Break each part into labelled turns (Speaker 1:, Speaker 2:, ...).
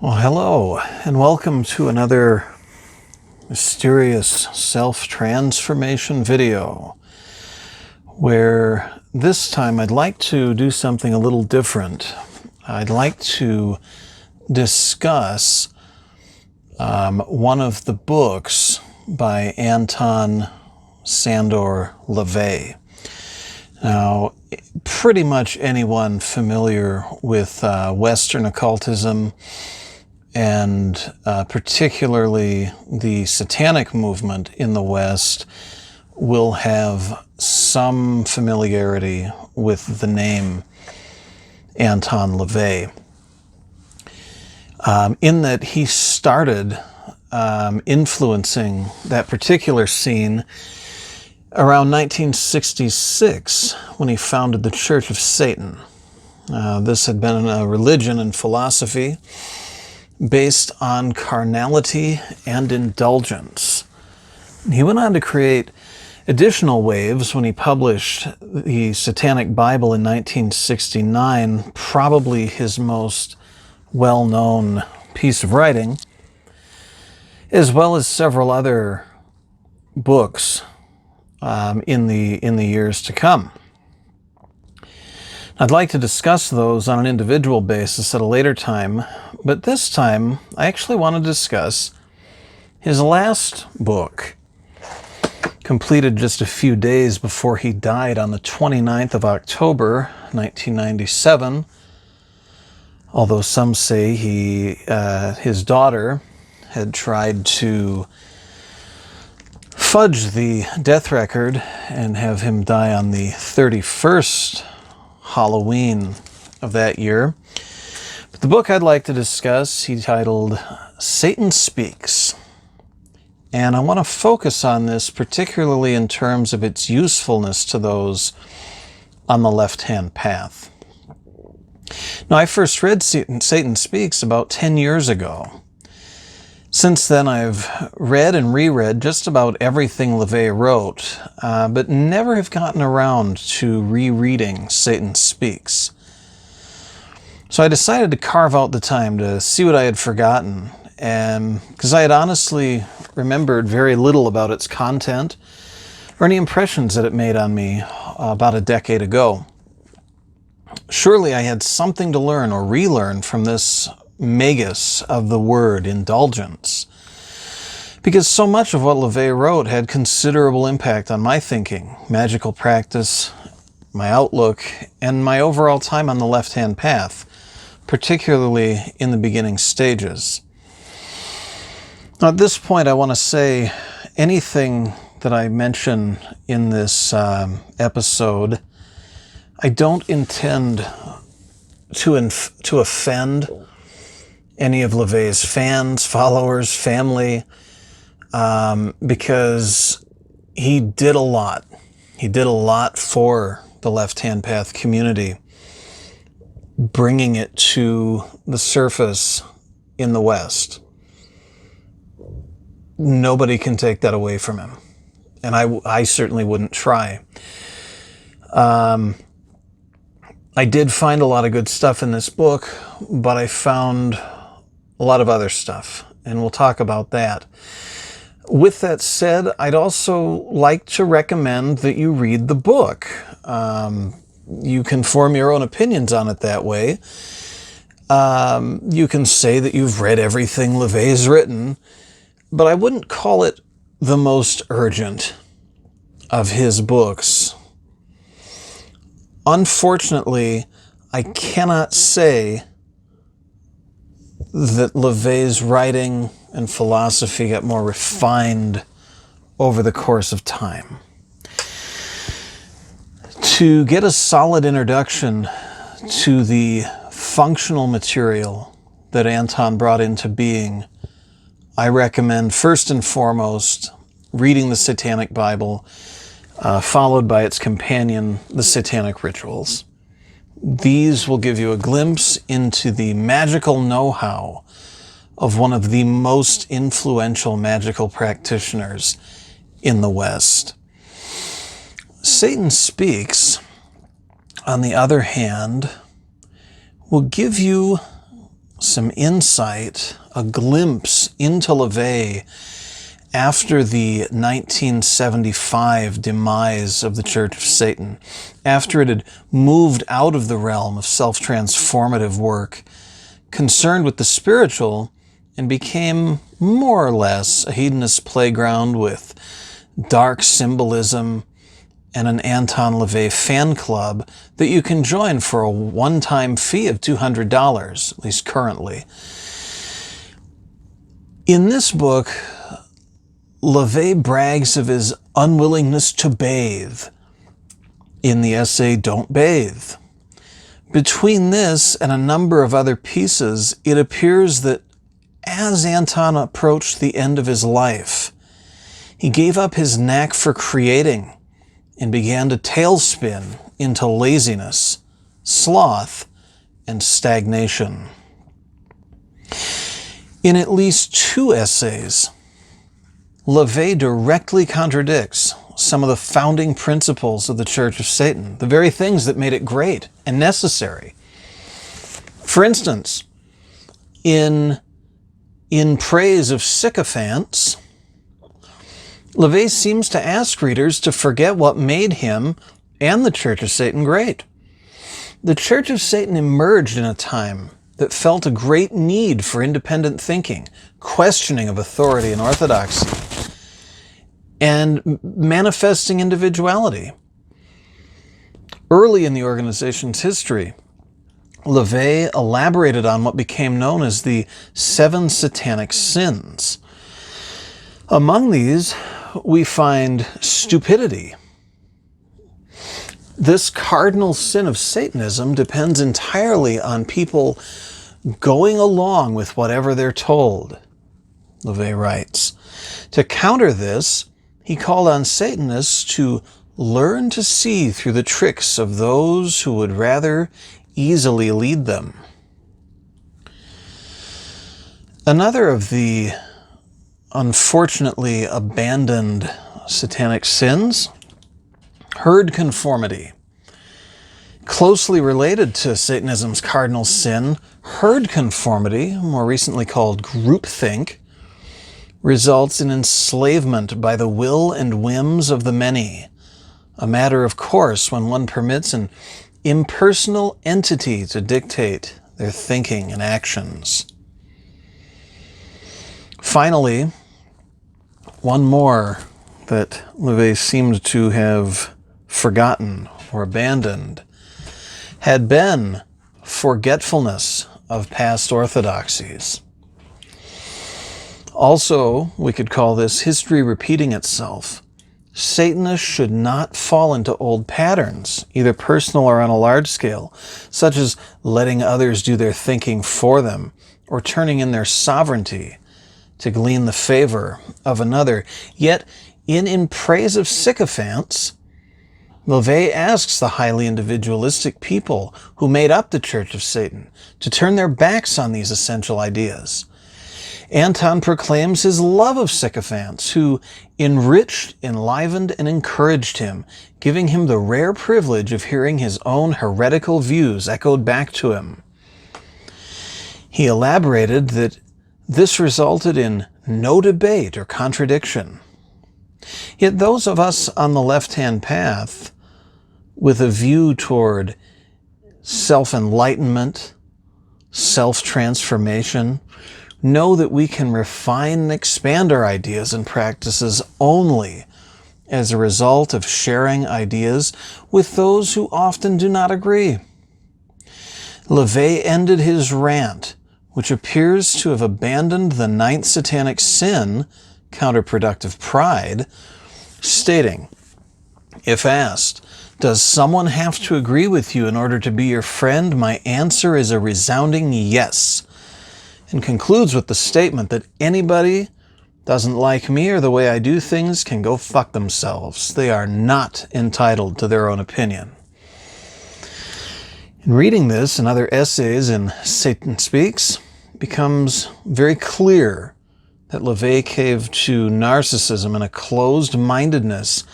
Speaker 1: Well, hello, and welcome to another mysterious self-transformation video, where this time I'd like to do something a little different. I'd like to discuss one of the books by Anton LaVey. Now, pretty much anyone familiar with Western occultism, and particularly the Satanic movement in the West, will have some familiarity with the name Anton LaVey, in that he started influencing that particular scene around 1966 when he founded the Church of Satan. This had been a religion and philosophy based on carnality and indulgence. He went on to create additional waves when he published the Satanic Bible in 1969, probably his most well-known piece of writing, as well as several other books in the years to come. I'd like to discuss those on an individual basis at a later time, but this time I actually want to discuss his last book, completed just a few days before he died on the 29th of October, 1997, although some say his daughter had tried to fudge the death record and have him die on the 31st Halloween of that year. But the book I'd like to discuss, he titled Satan Speaks. And I want to focus on this particularly in terms of its usefulness to those on the left-hand path. Now, I first read Satan Speaks about 10 years ago. Since then, I've read and reread just about everything LaVey wrote, but never have gotten around to rereading Satan Speaks. So I decided to carve out the time to see what I had forgotten, and because I had honestly remembered very little about its content or any impressions that it made on me about a decade ago. Surely I had something to learn or relearn from this magus of the word indulgence, because so much of what LaVey wrote had considerable impact on my thinking, magical practice, my outlook, and my overall time on the left-hand path, particularly in the beginning stages. Now, at this point, I want to say anything that I mention in this episode, I don't intend to offend any of LaVey's fans, followers, family, because he did a lot. He did a lot for the left-hand path community, bringing it to the surface in the West. Nobody can take that away from him, and I certainly wouldn't try. I did find a lot of good stuff in this book, but I found a lot of other stuff, and we'll talk about that. With that said, I'd also like to recommend that you read the book. You can form your own opinions on it that way. You can say that you've read everything LaVey's written, but I wouldn't call it the most urgent of his books. Unfortunately, I cannot say that LaVey's writing and philosophy got more refined over the course of time. To get a solid introduction to the functional material that Anton brought into being, I recommend first and foremost reading the Satanic Bible, followed by its companion, the Satanic Rituals. These will give you a glimpse into the magical know-how of one of the most influential magical practitioners in the West. Satan Speaks, on the other hand, will give you some insight, a glimpse into LaVey after the 1975 demise of the Church of Satan, after it had moved out of the realm of self-transformative work, concerned with the spiritual, and became more or less a hedonist playground with dark symbolism and an Anton LaVey fan club that you can join for a one-time fee of $200, at least currently. In this book, LaVey brags of his unwillingness to bathe in the essay Don't Bathe. Between this and a number of other pieces, it appears that as Anton approached the end of his life, he gave up his knack for creating and began to tailspin into laziness, sloth, and stagnation. In at least 2 essays, LaVey directly contradicts some of the founding principles of the Church of Satan, the very things that made it great and necessary. For instance, in Praise of Sycophants, LaVey seems to ask readers to forget what made him and the Church of Satan great. The Church of Satan emerged in a time that felt a great need for independent thinking, questioning of authority and orthodoxy, and manifesting individuality. Early in the organization's history, LaVey elaborated on what became known as the 7 Satanic sins. Among these, we find stupidity. This cardinal sin of Satanism depends entirely on people going along with whatever they're told, LaVey writes. To counter this, he called on Satanists to learn to see through the tricks of those who would rather easily lead them. Another of the unfortunately abandoned satanic sins, herd conformity. Closely related to Satanism's cardinal sin, herd conformity, more recently called groupthink, results in enslavement by the will and whims of the many, a matter of course when one permits an impersonal entity to dictate their thinking and actions. Finally, one more that LaVey seemed to have forgotten or abandoned had been forgetfulness of past orthodoxies. Also, we could call this history repeating itself. Satanists should not fall into old patterns, either personal or on a large scale, such as letting others do their thinking for them or turning in their sovereignty to glean the favor of another. Yet, in Praise of Sycophants, LaVey asks the highly individualistic people who made up the Church of Satan to turn their backs on these essential ideas. Anton proclaims his love of sycophants, who enriched, enlivened, and encouraged him, giving him the rare privilege of hearing his own heretical views echoed back to him. He elaborated that this resulted in no debate or contradiction. Yet those of us on the left-hand path, with a view toward self-enlightenment, self-transformation, know that we can refine and expand our ideas and practices only as a result of sharing ideas with those who often do not agree. LaVey ended his rant, which appears to have abandoned the 9th satanic sin, counterproductive pride, stating, if asked, does someone have to agree with you in order to be your friend? My answer is a resounding yes. And concludes with the statement that anybody doesn't like me or the way I do things can go fuck themselves. They are not entitled to their own opinion. In reading this and other essays in Satan Speaks, it becomes very clear that LaVey caved to narcissism and a closed-mindedness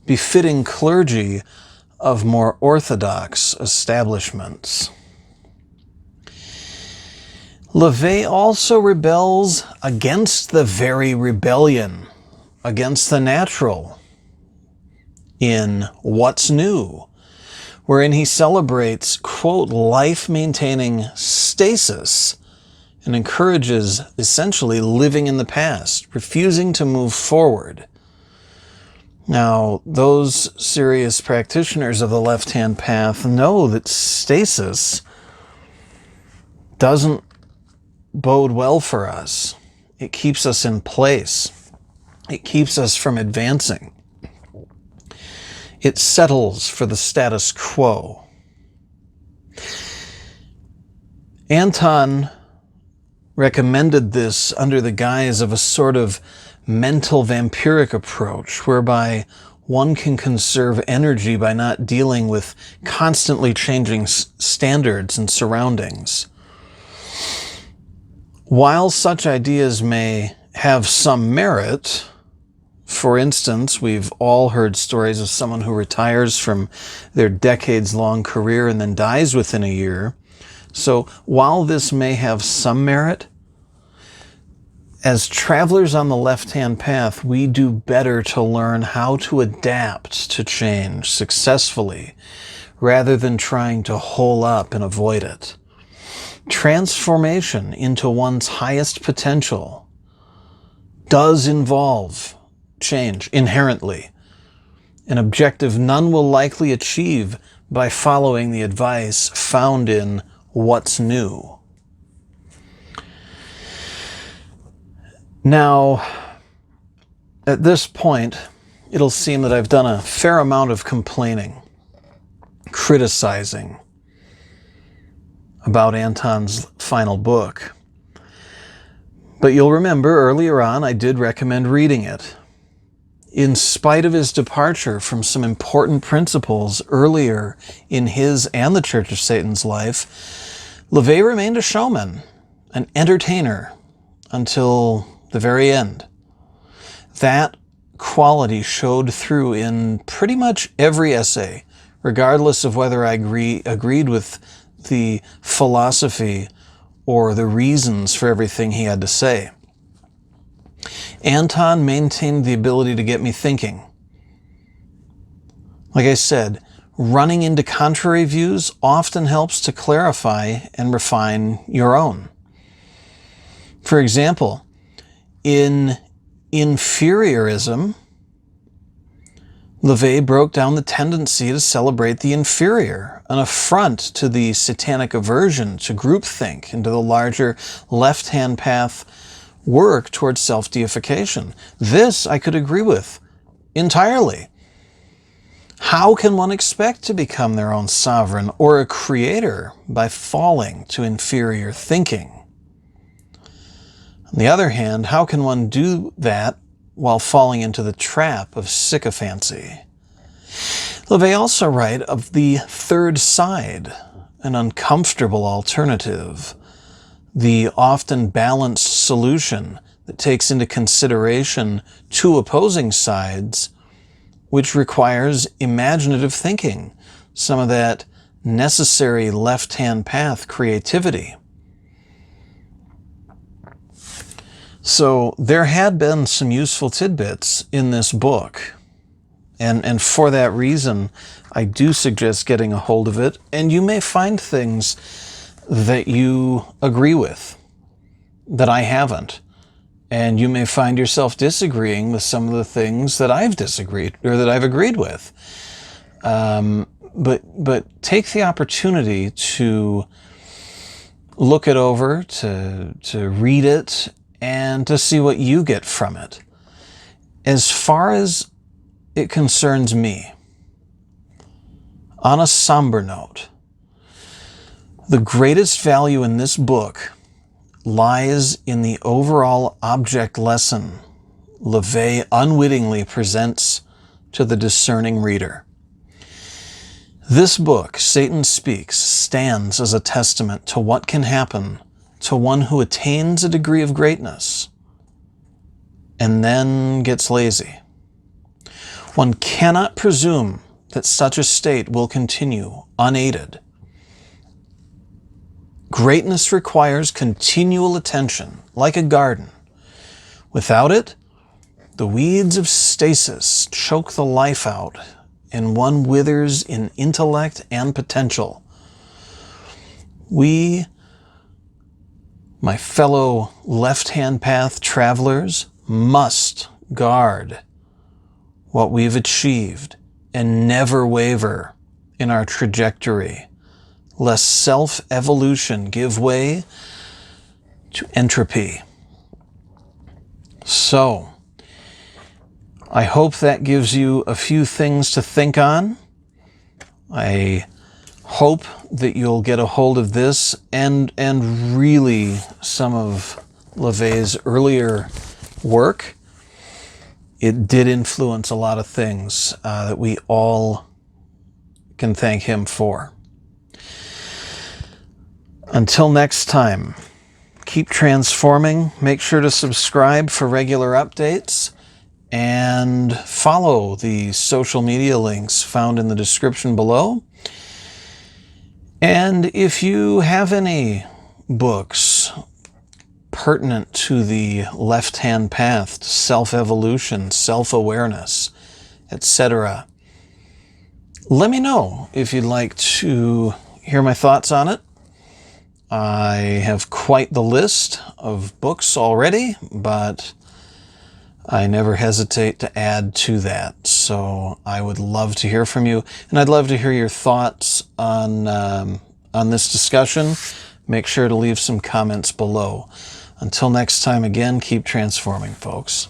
Speaker 1: befitting clergy of more orthodox establishments. LaVey also rebels against the very rebellion, against the natural, in What's New, wherein he celebrates, quote, life-maintaining stasis and encourages essentially living in the past, refusing to move forward. Now, those serious practitioners of the left-hand path know that stasis doesn't bode well for us. It keeps us in place. It keeps us from advancing. It settles for the status quo. Anton recommended this under the guise of a sort of mental vampiric approach, whereby one can conserve energy by not dealing with constantly changing standards and surroundings. While such ideas may have some merit, for instance, we've all heard stories of someone who retires from their decades-long career and then dies within a year. So while this may have some merit, as travelers on the left-hand path, we do better to learn how to adapt to change successfully rather than trying to hole up and avoid it. Transformation into one's highest potential does involve change inherently, an objective none will likely achieve by following the advice found in What's New. Now, at this point, it'll seem that I've done a fair amount of complaining, criticizing about Anton's final book. But you'll remember earlier on I did recommend reading it. In spite of his departure from some important principles earlier in his and the Church of Satan's life, LaVey remained a showman, an entertainer, until the very end. That quality showed through in pretty much every essay, regardless of whether I agreed with the philosophy or the reasons for everything he had to say. Anton maintained the ability to get me thinking. Like I said, running into contrary views often helps to clarify and refine your own. For example, in inferiorism, LaVey broke down the tendency to celebrate the inferior, an affront to the satanic aversion to groupthink and to the larger left-hand path work towards self-deification. This I could agree with entirely. How can one expect to become their own sovereign or a creator by falling to inferior thinking? On the other hand, how can one do that while falling into the trap of sycophancy? LaVey also writes of the third side, an uncomfortable alternative, the often balanced solution that takes into consideration two opposing sides, which requires imaginative thinking, some of that necessary left-hand path creativity. So there had been some useful tidbits in this book, and for that reason, I do suggest getting a hold of it, and you may find things that you agree with, that I haven't. And you may find yourself disagreeing with some of the things that I've disagreed, or that I've agreed with. But take the opportunity to look it over, to read it, and to see what you get from it. As far as it concerns me, on a somber note, the greatest value in this book lies in the overall object lesson LaVey unwittingly presents to the discerning reader. This book, Satan Speaks, stands as a testament to what can happen to one who attains a degree of greatness and then gets lazy. One cannot presume that such a state will continue unaided. Greatness requires continual attention, like a garden. Without it, the weeds of stasis choke the life out, and one withers in intellect and potential. We, my fellow left-hand path travelers, must guard what we've achieved and never waver in our trajectory, lest self-evolution give way to entropy. So, I hope that gives you a few things to think on. I hope that you'll get a hold of this and really some of LaVey's earlier work. It did influence a lot of things that we all can thank him for. Until next time, keep transforming. Make sure to subscribe for regular updates and follow the social media links found in the description below. And if you have any books pertinent to the left-hand path, self-evolution, self-awareness, etc., let me know if you'd like to hear my thoughts on it. I have quite the list of books already, but I never hesitate to add to that. So I would love to hear from you, and I'd love to hear your thoughts on this discussion. Make sure to leave some comments below. Until next time, again, keep transforming, folks.